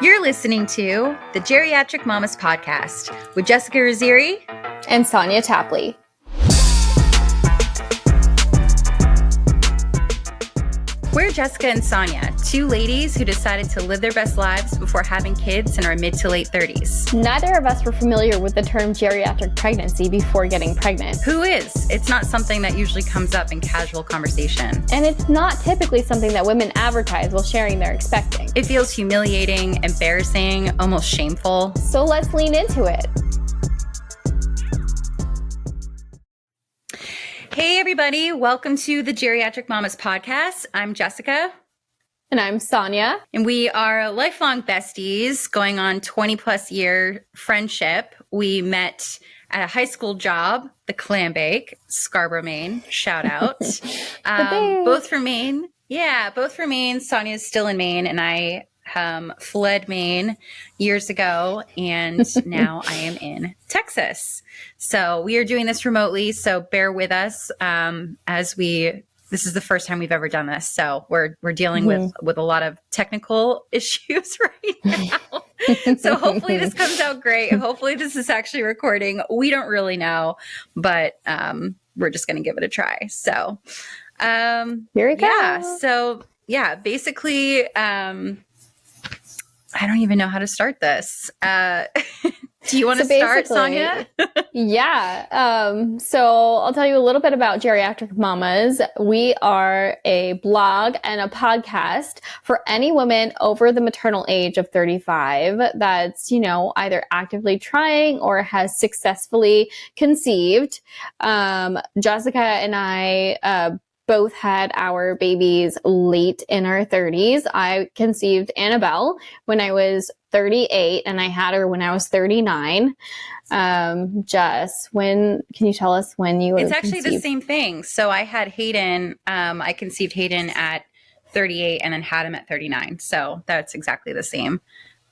You're listening to the Geriatric Mamas Podcast with Jessica Raziri and Sonia Tapley. We're Jessica and Sonia, two ladies who decided to live their best lives before having kids in our mid to late 30s. Neither of us were familiar with the term geriatric pregnancy before getting pregnant. Who is? It's not something that usually comes up in casual conversation. And it's not typically something that women advertise while sharing they're expecting. It feels humiliating, embarrassing, almost shameful. So let's lean into it. Hey everybody, welcome to the Geriatric Mamas Podcast. I'm Jessica. And I'm Sonia. And we are lifelong besties going on 20 plus year friendship. We met at a high school job, the Clam Bake, Scarborough, Maine. Shout out. Both from Maine. Yeah, both from Maine. Sonia's still in Maine and I fled Maine years ago, and now I am in Texas. So we are doing this remotely, so bear with us this is the first time we've ever done this. So we're dealing with a lot of technical issues right now. So hopefully this comes out great. Hopefully this is actually recording. We don't really know, but we're just going to give it a try. So here we go. Yeah. So yeah, basically, I don't even know how to start this. Do you want to start, Sonia? Yeah. So I'll tell you a little bit about Geriatric Mamas. We are a blog and a podcast for any woman over the maternal age of 35 that's, either actively trying or has successfully conceived. Jessica and I, both had our babies late in our 30s. I conceived Annabelle when I was 38 and I had her when I was 39. Jess, can you tell us when you were It's actually conceived? The same thing. So I had Hayden, I conceived Hayden at 38 and then had him at 39. So that's exactly the same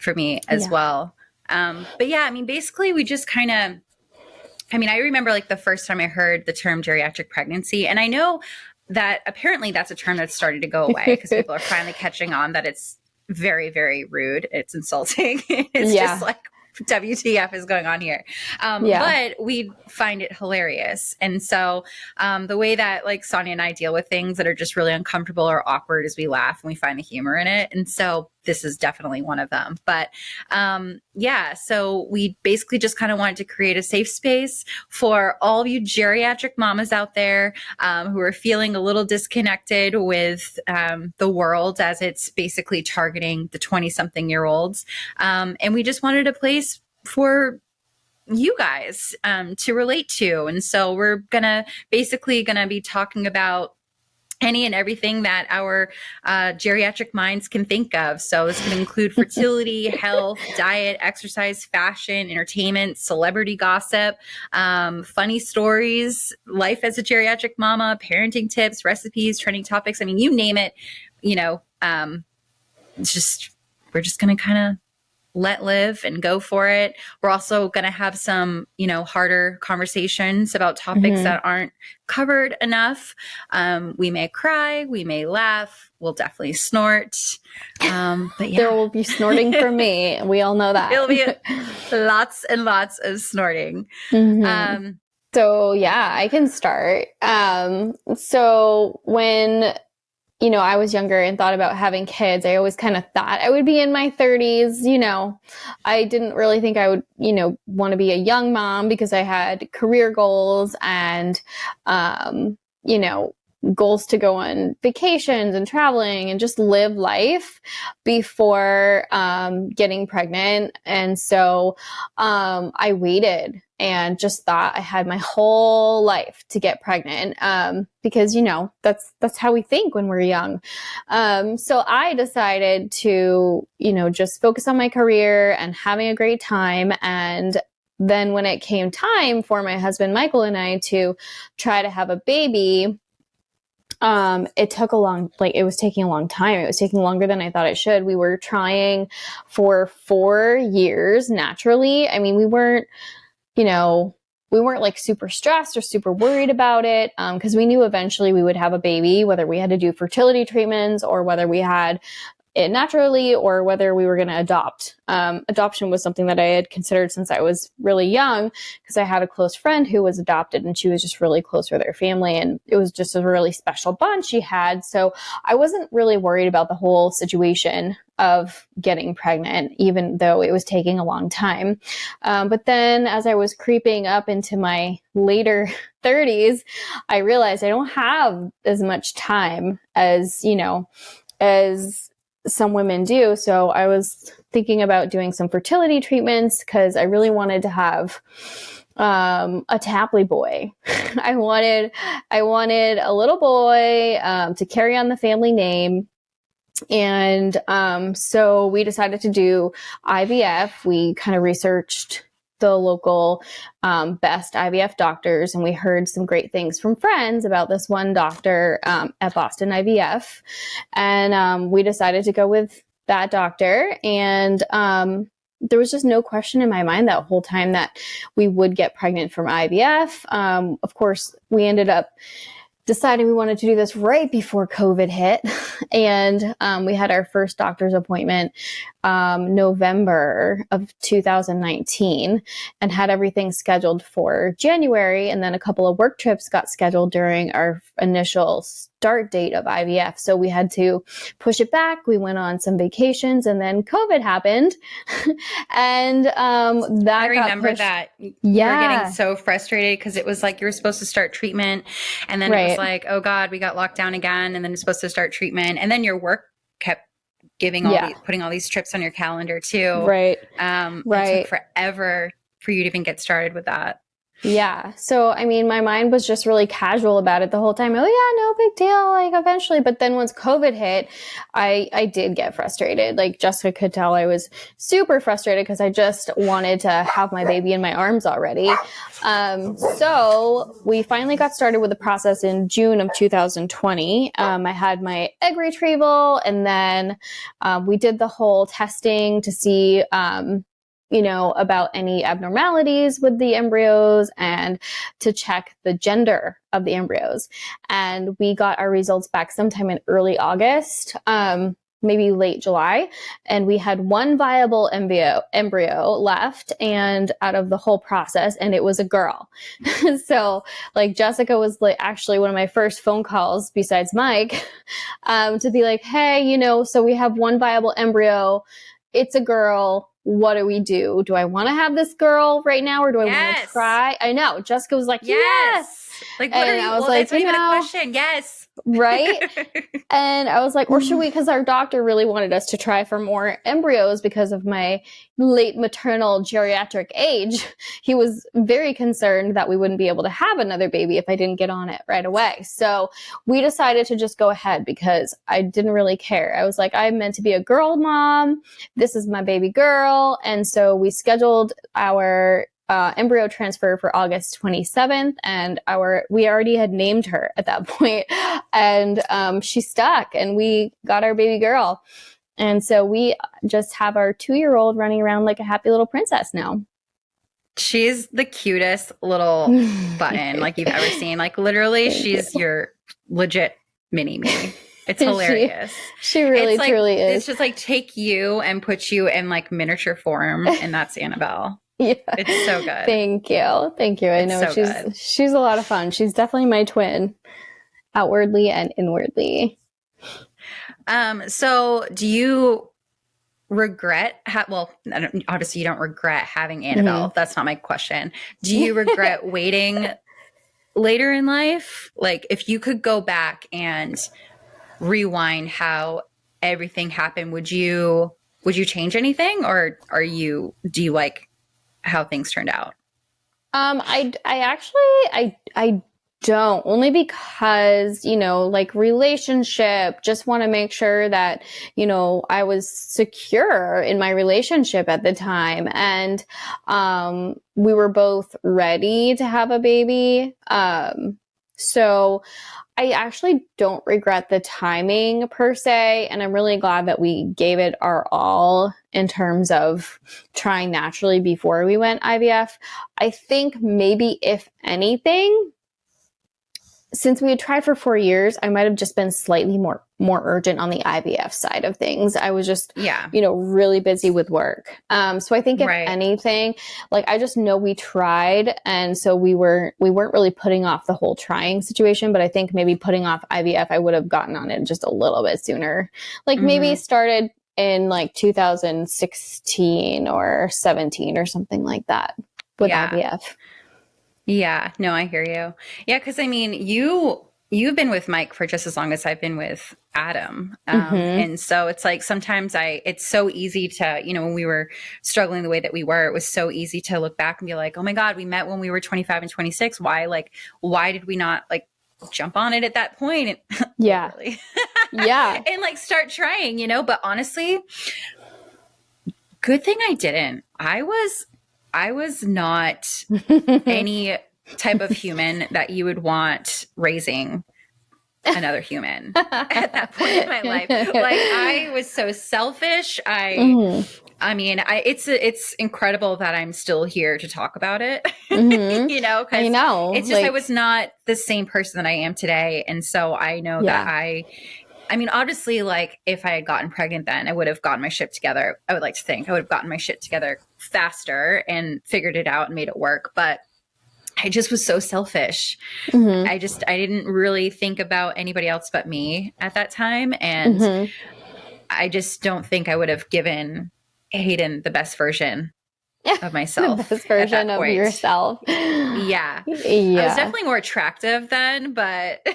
for me as well. But yeah, basically we just I remember like the first time I heard the term geriatric pregnancy, and I know that apparently that's a term that's started to go away because people are finally catching on that it's very, very rude. It's insulting. It's just like, WTF is going on here. But we find it hilarious. And so the way that like Sonia and I deal with things that are just really uncomfortable or awkward is we laugh and we find the humor in it. And so this is definitely one of them. But so we basically just kind of wanted to create a safe space for all of you geriatric mamas out there who are feeling a little disconnected with the world as it's basically targeting the 20-something-year-olds. And we just wanted a place for you guys to relate to. And so we're gonna be talking about any and everything that our geriatric minds can think of. So this can include fertility, health, diet, exercise, fashion, entertainment, celebrity gossip, funny stories, life as a geriatric mama, parenting tips, recipes, trending topics. You name it, we're just going to kind of let live and go for it. We're also going to have some, harder conversations about topics that aren't covered enough. We may cry, we may laugh, we'll definitely snort. But yeah. There will be snorting from me. We all know that. It'll be lots and lots of snorting. So yeah, I can start. So when I was younger and thought about having kids, I always kind of thought I would be in my 30s. I didn't really think I would, want to be a young mom because I had career goals and, goals to go on vacations and traveling and just live life before getting pregnant. And so I waited and just thought I had my whole life to get pregnant because, that's how we think when we're young. So I decided to, just focus on my career and having a great time. And then when it came time for my husband, Michael, and I to try to have a baby, it was taking a long time. It was taking longer than I thought it should. We were trying for 4 years naturally. We weren't, like super stressed or super worried about it. Cause we knew eventually we would have a baby, whether we had to do fertility treatments or whether we had it naturally or whether we were going to adopt. Adoption was something that I had considered since I was really young because I had a close friend who was adopted and she was just really close with her family and it was just a really special bond she had. So I wasn't really worried about the whole situation of getting pregnant, even though it was taking a long time. But then as I was creeping up into my later 30s, I realized I don't have as much time as, as some women do. So I was thinking about doing some fertility treatments because I really wanted to have a Tapley boy. I wanted a little boy to carry on the family name. And so we decided to do IVF. We kind of researched the local best IVF doctors, and we heard some great things from friends about this one doctor at Boston IVF. And we decided to go with that doctor. And there was just no question in my mind that whole time that we would get pregnant from IVF. Of course, we ended up deciding we wanted to do this right before COVID hit. And we had our first doctor's appointment November of 2019 and had everything scheduled for January. And then a couple of work trips got scheduled during our initial start date of IVF. So we had to push it back. We went on some vacations and then COVID happened. And I remember that. You were getting so frustrated because it was like you were supposed to start treatment and then it was like, oh God, we got locked down again. And then you're supposed to start treatment. And then your work kept putting all these trips on your calendar too. Right. It took forever for you to even get started with that. Yeah. So, I mean, my mind was just really casual about it the whole time. Oh yeah, no big deal. Like eventually, but then once COVID hit, I did get frustrated. Like Jessica could tell I was super frustrated because I just wanted to have my baby in my arms already. So we finally got started with the process in June of 2020. I had my egg retrieval and then, we did the whole testing to see, about any abnormalities with the embryos and to check the gender of the embryos. And we got our results back sometime in early August, maybe late July. And we had one viable embryo left and out of the whole process, and it was a girl. So like Jessica was like actually one of my first phone calls besides Mike, to be like, hey, so we have one viable embryo. It's a girl. What do we do? Do I want to have this girl right now or do I want to try? I know. Jessica was like, yes. Like, what are you? I was like, that's not even a question. Yes. Right. And I was like, or should we, because our doctor really wanted us to try for more embryos because of my late maternal geriatric age. He was very concerned that we wouldn't be able to have another baby if I didn't get on it right away. So we decided to just go ahead because I didn't really care. I was like, I'm meant to be a girl mom. This is my baby girl. And so we scheduled our embryo transfer for August 27th, and we already had named her at that point, and she stuck, and we got our baby girl, and so we just have our 2-year-old running around like a happy little princess now. She's the cutest little button like you've ever seen. Like literally, she's your legit mini me. It's hilarious. She really, truly is. It's just like take you and put you in like miniature form, and that's Annabelle. Yeah. It's so good. Thank you. I know she's a lot of fun. She's definitely my twin, outwardly and inwardly. So do you regret obviously you don't regret having Annabelle. Mm-hmm. That's not my question. Do you regret waiting later in life? Like if you could go back and rewind how everything happened, would you change anything, or do you like how things turned out? I don't, only because, like relationship, just want to make sure that, I was secure in my relationship at the time. And, we were both ready to have a baby. So I actually don't regret the timing per se. And I'm really glad that we gave it our all in terms of trying naturally before we went IVF. I think maybe if anything, since we had tried for 4 years, I might have just been slightly more urgent on the IVF side of things. I was just, really busy with work. So I think if anything, like I just know we tried, and so we weren't really putting off the whole trying situation. But I think maybe putting off IVF, I would have gotten on it just a little bit sooner. Like maybe started in like 2016 or 17 or something like that with IVF. Yeah, no, I hear you. Yeah, because I mean, you've been with Mike for just as long as I've been with Adam. And so it's like sometimes it's so easy to, when we were struggling the way that we were, it was so easy to look back and be like, oh my God, we met when we were 25 and 26. Why did we not like jump on it at that point? Yeah. Yeah. And like start trying, but honestly, good thing I didn't. I was not any type of human that you would want raising another human at that point in my life. Like I was so selfish. I mean, it's incredible that I'm still here to talk about it. 'Cause I know. It's just I was not the same person that I am today, and so I know that I mean, obviously, like if I had gotten pregnant then, I would have gotten my shit together. I would like to think I would have gotten my shit together faster and figured it out and made it work. But I just was so selfish. I didn't really think about anybody else but me at that time. And I just don't think I would have given Hayden the best version of myself. The best version of yourself. Yeah. I was definitely more attractive then, but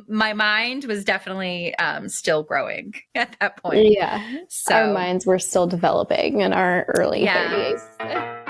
my mind was definitely still growing at that point. Yeah. So our minds were still developing in our early 30s.